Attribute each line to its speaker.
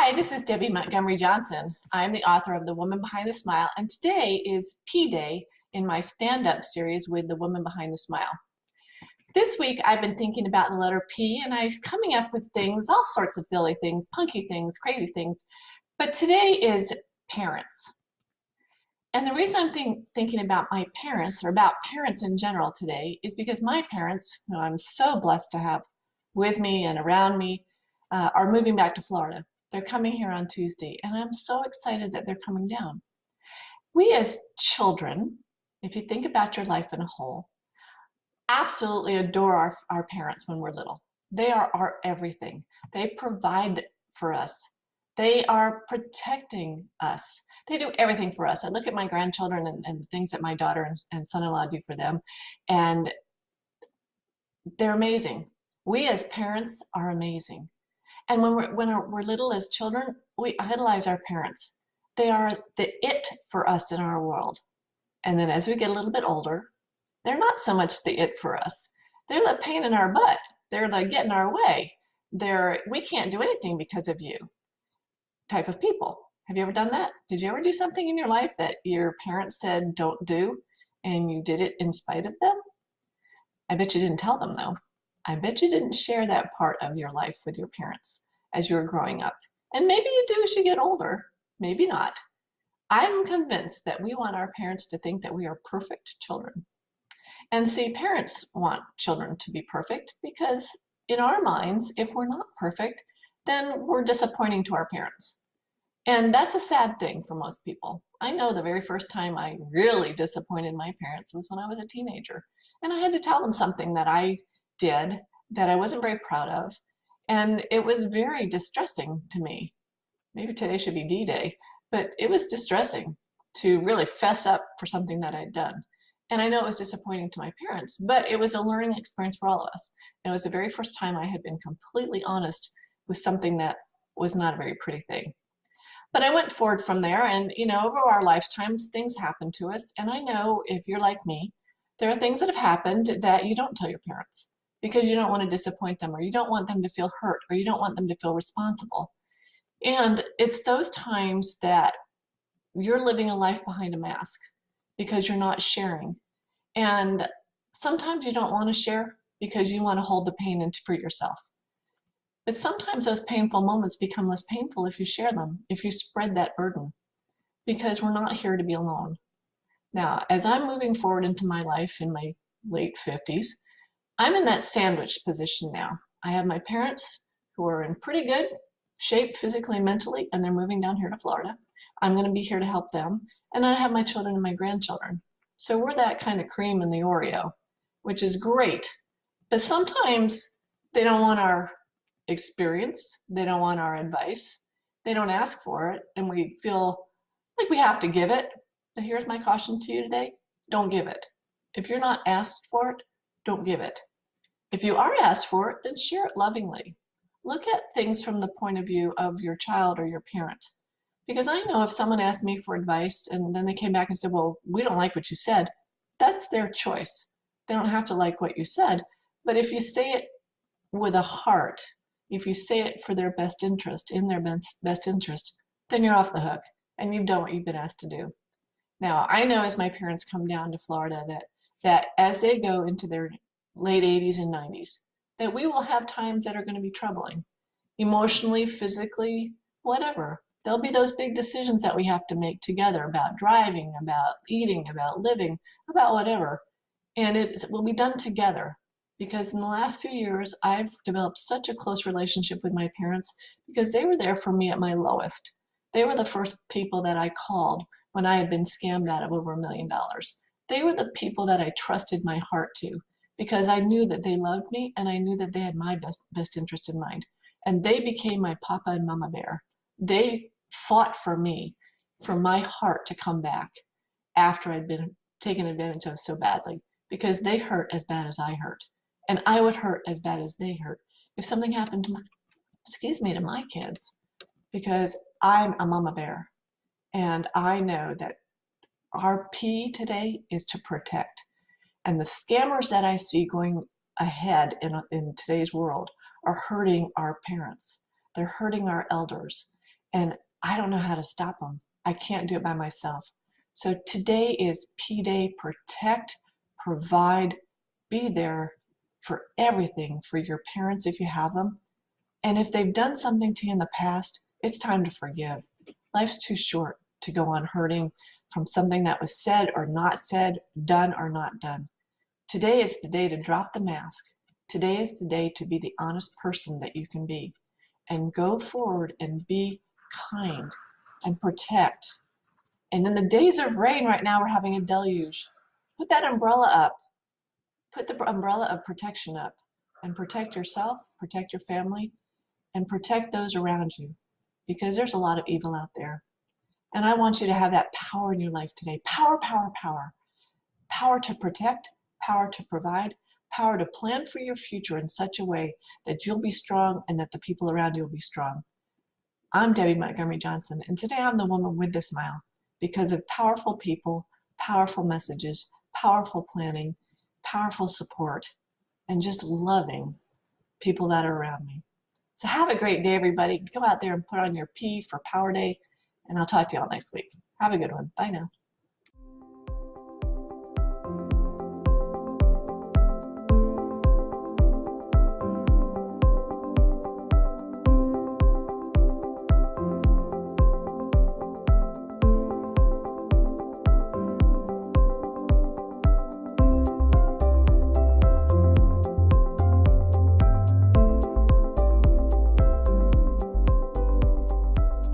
Speaker 1: Hi, this is Debbie Montgomery Johnson. I'm the author of The Woman Behind the Smile, and today is P Day in my stand-up series with The Woman Behind the Smile. This week I've been thinking about the letter P, and I was coming up with things, all sorts of silly things, punky things, crazy things. But today is parents. And the reason I'm thinking about my parents, or about parents in general today, is because my parents, who I'm so blessed to have with me and around me, are moving back to Florida. They're coming here on Tuesday, and I'm so excited that they're coming down. We as children, if you think about your life in a whole, absolutely adore our parents when we're little. They are our everything. They provide for us. They are protecting us. They do everything for us. I look at my grandchildren and things that my daughter and son-in-law do for them, and they're amazing. We as parents are amazing. And when we're little as children, we idolize our parents. They are the it for us in our world. And then as we get a little bit older, they're not so much the it for us. They're the pain in our butt. They're the get in our way. We can't do anything because of you type of people. Have you ever done that? Did you ever do something in your life that your parents said don't do and you did it in spite of them? I bet you didn't tell them though. I bet you didn't share that part of your life with your parents as you were growing up. And maybe you do as you get older, maybe not. I'm convinced that we want our parents to think that we are perfect children. And see, parents want children to be perfect because in our minds, if we're not perfect, then we're disappointing to our parents. And that's a sad thing for most people. I know the very first time I really disappointed my parents was when I was a teenager. And I had to tell them something that I did that I wasn't very proud of. And it was very distressing to me. Maybe today should be D-Day, but it was distressing to really fess up for something that I'd done. And I know it was disappointing to my parents, but it was a learning experience for all of us. And it was the very first time I had been completely honest with something that was not a very pretty thing. But I went forward from there, and over our lifetimes, things happen to us. And I know if you're like me, there are things that have happened that you don't tell your parents because you don't want to disappoint them, or you don't want them to feel hurt, or you don't want them to feel responsible. And it's those times that you're living a life behind a mask because you're not sharing. And sometimes you don't want to share because you want to hold the pain for yourself. But sometimes those painful moments become less painful if you share them, if you spread that burden, because we're not here to be alone. Now, as I'm moving forward into my life in my late 50s, I'm in that sandwich position now. I have my parents who are in pretty good shape physically and mentally, and they're moving down here to Florida. I'm going to be here to help them. And I have my children and my grandchildren. So we're that kind of cream in the Oreo, which is great. But sometimes they don't want our experience. They don't want our advice. They don't ask for it, and we feel like we have to give it. But here's my caution to you today. Don't give it. If you're not asked for it, don't give it. If you are asked for it, then share it lovingly. Look at things from the point of view of your child or your parent. Because I know if someone asked me for advice and then they came back and said, well, we don't like what you said, that's their choice. They don't have to like what you said. But if you say it with a heart, if you say it for their best interest, in their best interest, then you're off the hook and you've done what you've been asked to do. Now, I know as my parents come down to Florida that as they go into their late 80s and 90s, that we will have times that are going to be troubling, emotionally, physically, whatever. There'll be those big decisions that we have to make together about driving, about eating, about living, about whatever. And it will be done together because in the last few years, I've developed such a close relationship with my parents because they were there for me at my lowest. They were the first people that I called when I had been scammed out of over $1 million. They were the people that I trusted my heart to because I knew that they loved me and I knew that they had my best interest in mind. And they became my papa and mama bear. They fought for me, for my heart to come back after I'd been taken advantage of so badly because they hurt as bad as I hurt. And I would hurt as bad as they hurt if something happened to my kids, because I'm a mama bear. And I know that our P today is to protect. And the scammers that I see going ahead in today's world are hurting our parents. They're hurting our elders. and I don't know how to stop them. I can't do it by myself. So today is P Day. Protect, provide, be there for everything for your parents if you have them. And if they've done something to you in the past, it's time to forgive. Life's too short to go on hurting from something that was said or not said, done or not done. Today is the day to drop the mask. Today is the day to be the honest person that you can be and go forward and be kind and protect. And in the days of rain right now, we're having a deluge. Put that umbrella up. Put the umbrella of protection up and protect yourself, protect your family, and protect those around you because there's a lot of evil out there. And I want you to have that power in your life today. Power, power, power. Power to protect, power to provide, power to plan for your future in such a way that you'll be strong and that the people around you will be strong. I'm Debbie Montgomery Johnson, and today I'm the woman with the smile because of powerful people, powerful messages, powerful planning, powerful support, and just loving people that are around me. So have a great day, everybody. Go out there and put on your P for Power Day, and I'll talk to you all next week. Have a good one. Bye now.